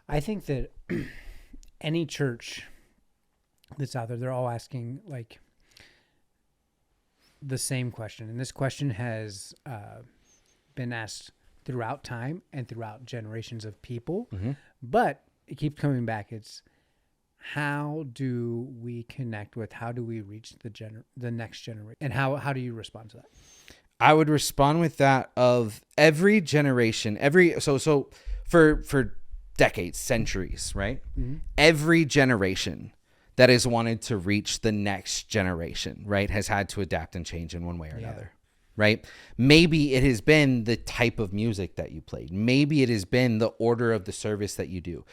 I think that any church that's out there, they're all asking like the same question. And this question has been asked throughout time and throughout generations of people. Mm-hmm. But it keeps coming back. It's how do we connect with, how do we reach the next generation? And how do you respond to that? I would respond with that of every generation, so for decades, centuries, right? Mm-hmm. Every generation that has wanted to reach the next generation, right, has had to adapt and change in one way or another, right? Maybe it has been the type of music that you played. Maybe it has been the order of the service that you do.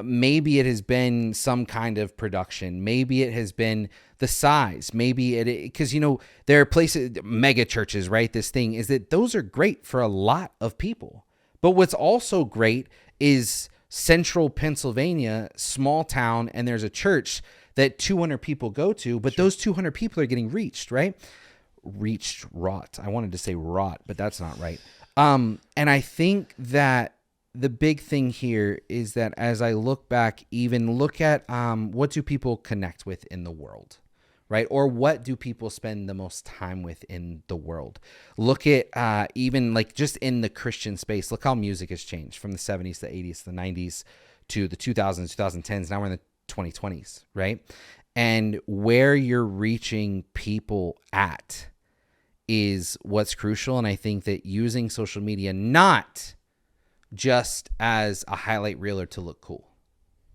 Maybe it has been some kind of production. Maybe it has been the size. Maybe because, there are places, mega churches, right? This thing is that those are great for a lot of people. But what's also great is central Pennsylvania, small town, and there's a church that 200 people go to, but those 200 people are getting reached, right? Wrought. I wanted to say wrought, but that's not right. And I think that the big thing here is that as I look back, even look at what do people connect with in the world, right? Or what do people spend the most time with in the world? Look at even like just in the Christian space, look how music has changed from the 70s, the 80s, the 90s to the 2000s, 2010s. Now we're in the 2020s, right? And where you're reaching people at is what's crucial. And I think that using social media, not just as a highlight reel or to look cool,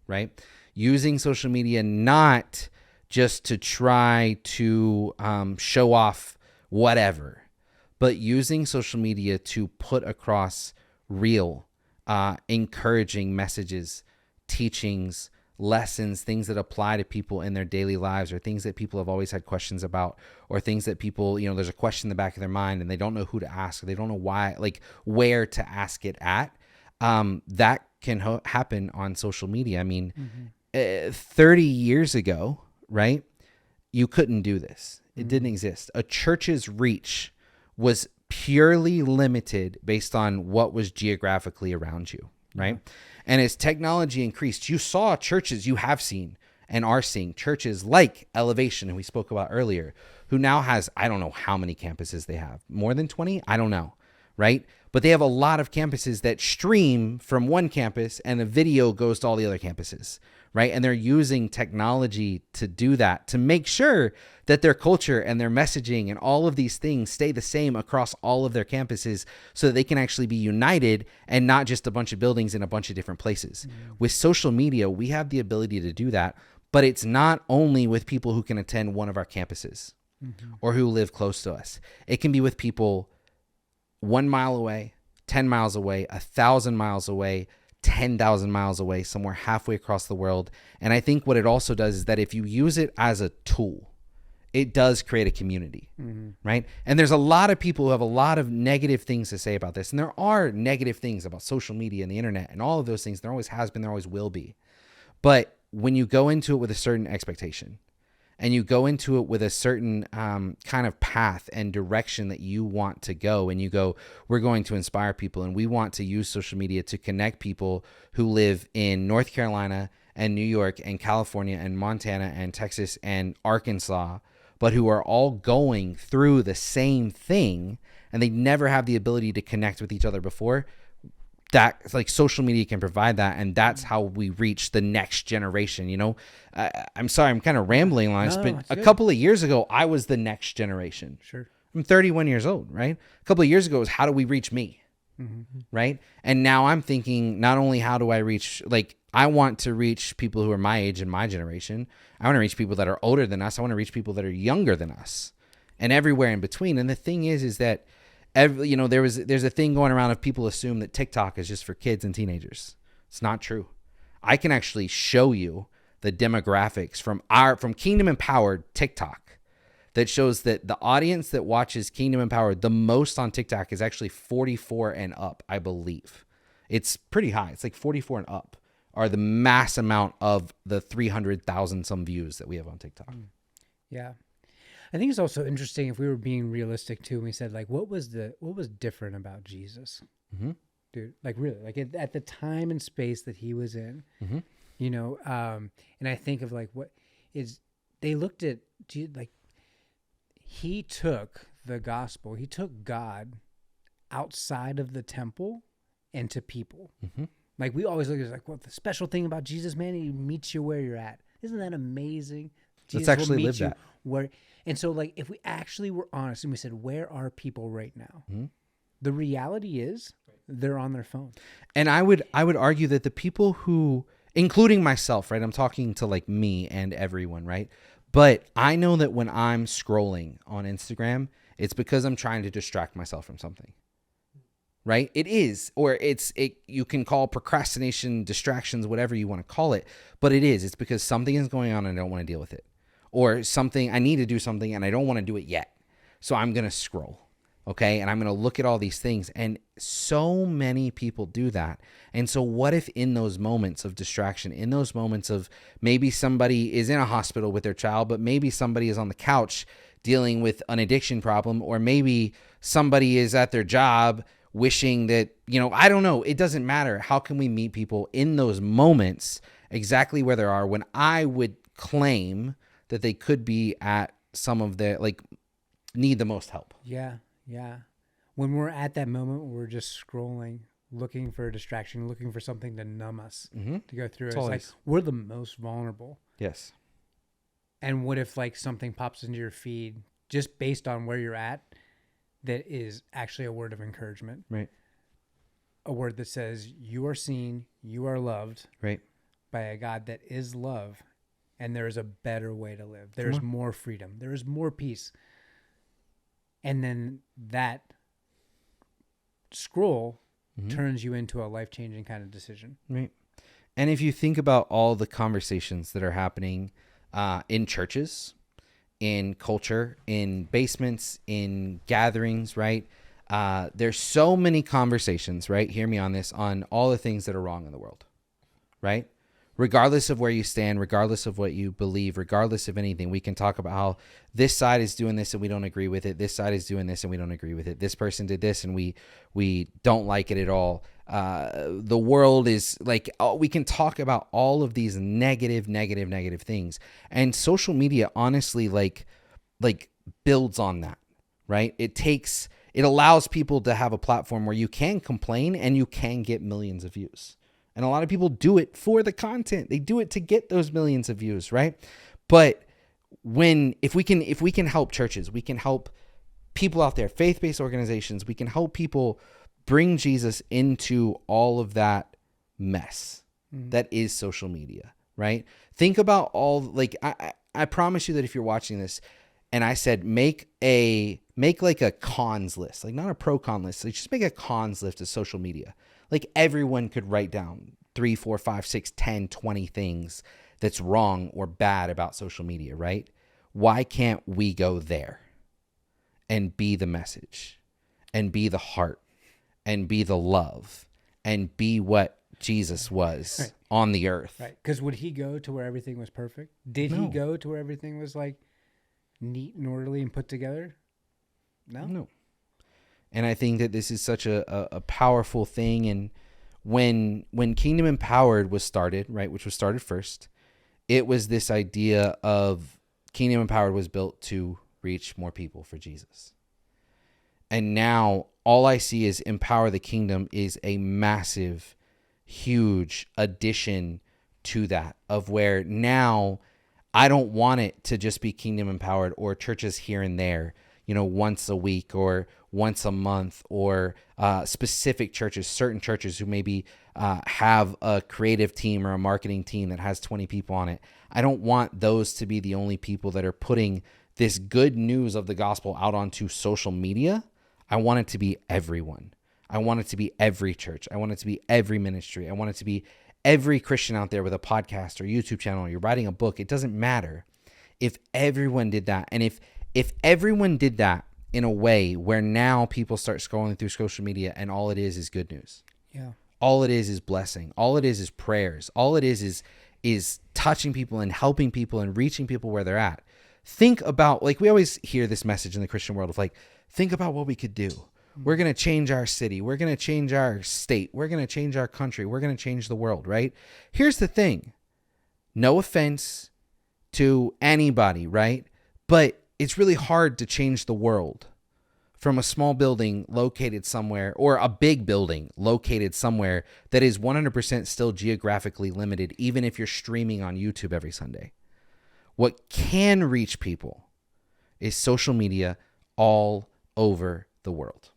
right? Using social media, not just to try to show off whatever, but using social media to put across real, encouraging messages, teachings, lessons, things that apply to people in their daily lives, or things that people have always had questions about, or things that people, there's a question in the back of their mind and they don't know who to ask, or they don't know why, like where to ask it at. That can happen on social media. I mean, 30 years ago, right? You couldn't do this. It didn't exist. A church's reach was purely limited based on what was geographically around you, right? And as technology increased, you saw churches, you have seen and are seeing churches like Elevation, who we spoke about earlier, who now has, I don't know how many campuses they have, more than 20? I don't know, right? But they have a lot of campuses that stream from one campus and a video goes to all the other campuses, right? And they're using technology to do that, to make sure that their culture and their messaging and all of these things stay the same across all of their campuses so that they can actually be united and not just a bunch of buildings in a bunch of different places. With social media, we have the ability to do that, but it's not only with people who can attend one of our campuses or who live close to us. It can be with people 1 mile away, 10 miles away, 1,000 miles away, 10,000 miles away, somewhere halfway across the world. And I think what it also does is that if you use it as a tool, it does create a community, right? And there's a lot of people who have a lot of negative things to say about this. And there are negative things about social media and the internet and all of those things. There always has been, there always will be. But when you go into it with a certain expectation, and you go into it with a certain kind of path and direction that you want to go, and you go, we're going to inspire people, and we want to use social media to connect people who live in North Carolina and New York and California and Montana and Texas and Arkansas, but who are all going through the same thing, and they never have the ability to connect with each other before. That, like, social media can provide that, and that's how we reach the next generation. I'm sorry, I'm kind of rambling on this, but a couple of years ago, I was the next generation. Sure. I'm 31 years old, right? A couple of years ago was how do we reach me, right? And now I'm thinking not only how do I reach, like, I want to reach people who are my age and my generation. I want to reach people that are older than us. I want to reach people that are younger than us, and everywhere in between. And the thing is that there's a thing going around of people assume that TikTok is just for kids and teenagers. It's not true. I can actually show you the demographics from Kingdom Empowered TikTok that shows that the audience that watches Kingdom Empowered the most on TikTok is actually 44 and up, I believe. It's pretty high. It's like 44 and up are the mass amount of the 300,000 some views that we have on TikTok. Yeah. I think it's also interesting if we were being realistic too, and we said, like, what was different about Jesus? dude. Like really, like at the time and space that he was in, you know. And I think of like what is they looked at, like he took the gospel, he took God outside of the temple and to people. Like we always look at it like, what the special thing about Jesus, man, he meets you where you're at. Isn't that amazing? Jesus Let's actually will meet live you that. where. And so, like, if we actually were honest and we said, where are people right now? The reality is they're on their phone. And I would argue that the people who, including myself, right? I'm talking to like me and everyone, right? But I know that when I'm scrolling on Instagram, it's because I'm trying to distract myself from something. Right? It is, or you can call procrastination, distractions, whatever you want to call it, but it is. It's because something is going on and I don't want to deal with it. Or something, I need to do something and I don't want to do it yet. So I'm going to scroll. Okay. And I'm going to look at all these things. And so many people do that. And so what if in those moments of distraction, in those moments of maybe somebody is in a hospital with their child, but maybe somebody is on the couch dealing with an addiction problem, or maybe somebody is at their job wishing that, I don't know. It doesn't matter. How can we meet people in those moments exactly where they are, when I would claim that they could be at some of the, like, need the most help? Yeah. Yeah. When we're at that moment, we're just scrolling, looking for a distraction, looking for something to numb us, to go through. It's like we're the most vulnerable. Yes. And what if like something pops into your feed just based on where you're at that is actually a word of encouragement? Right. A word that says you are seen, you are loved, right, by a God that is love, and there is a better way to live. There's more freedom. There is more peace. And then that scroll turns you into a life-changing kind of decision. Right. And if you think about all the conversations that are happening in churches, in culture, in basements, in gatherings, right? There's so many conversations, right? Hear me on this, on all the things that are wrong in the world, right? Regardless of where you stand, regardless of what you believe, regardless of anything, we can talk about how this side is doing this and we don't agree with it. This side is doing this and we don't agree with it. This person did this and we don't like it at all. The world is like, we can talk about all of these negative things. And social media, honestly, like builds on that, right? It allows people to have a platform where you can complain and you can get millions of views. And a lot of people do it for the content. They do it to get those millions of views, right? But if we can help churches, we can help people out there, faith-based organizations, we can help people bring Jesus into all of that mess that is social media, right? Think about all, like, I promise you that if you're watching this and I said, make like a cons list, like not a pro-con list, like just make a cons list of social media. Like everyone could write down 3, 4, 5, 6, 10, 20 things that's wrong or bad about social media, right? Why can't we go there and be the message and be the heart and be the love and be what Jesus was on the earth? Right. Because would he go to where everything was perfect? Did he go to where everything was like neat and orderly and put together? No. And I think that this is such a powerful thing. And when Kingdom Empowered was started, right, which was started first, it was this idea of Kingdom Empowered was built to reach more people for Jesus. And now all I see is Empower the Kingdom is a massive, huge addition to that, of where now I don't want it to just be Kingdom Empowered or churches here and there, once a week or once a month, or specific churches, certain churches who maybe have a creative team or a marketing team that has 20 people on it. I don't want those to be the only people that are putting this good news of the gospel out onto social media. I want it to be everyone. I want it to be every church. I want it to be every ministry. I want it to be every Christian out there with a podcast or YouTube channel, or you're writing a book. It doesn't matter. If everyone did that, and if everyone did that in a way where now people start scrolling through social media and all it is good news. Yeah. All it is blessing. All it is prayers. All it is touching people and helping people and reaching people where they're at. Think about, like, we always hear this message in the Christian world of like, think about what we could do. We're going to change our city. We're going to change our state. We're going to change our country. We're going to change the world, right? Here's the thing. No offense to anybody, right? But it's really hard to change the world from a small building located somewhere, or a big building located somewhere that is 100% still geographically limited, even if you're streaming on YouTube every Sunday. What can reach people is social media all over the world.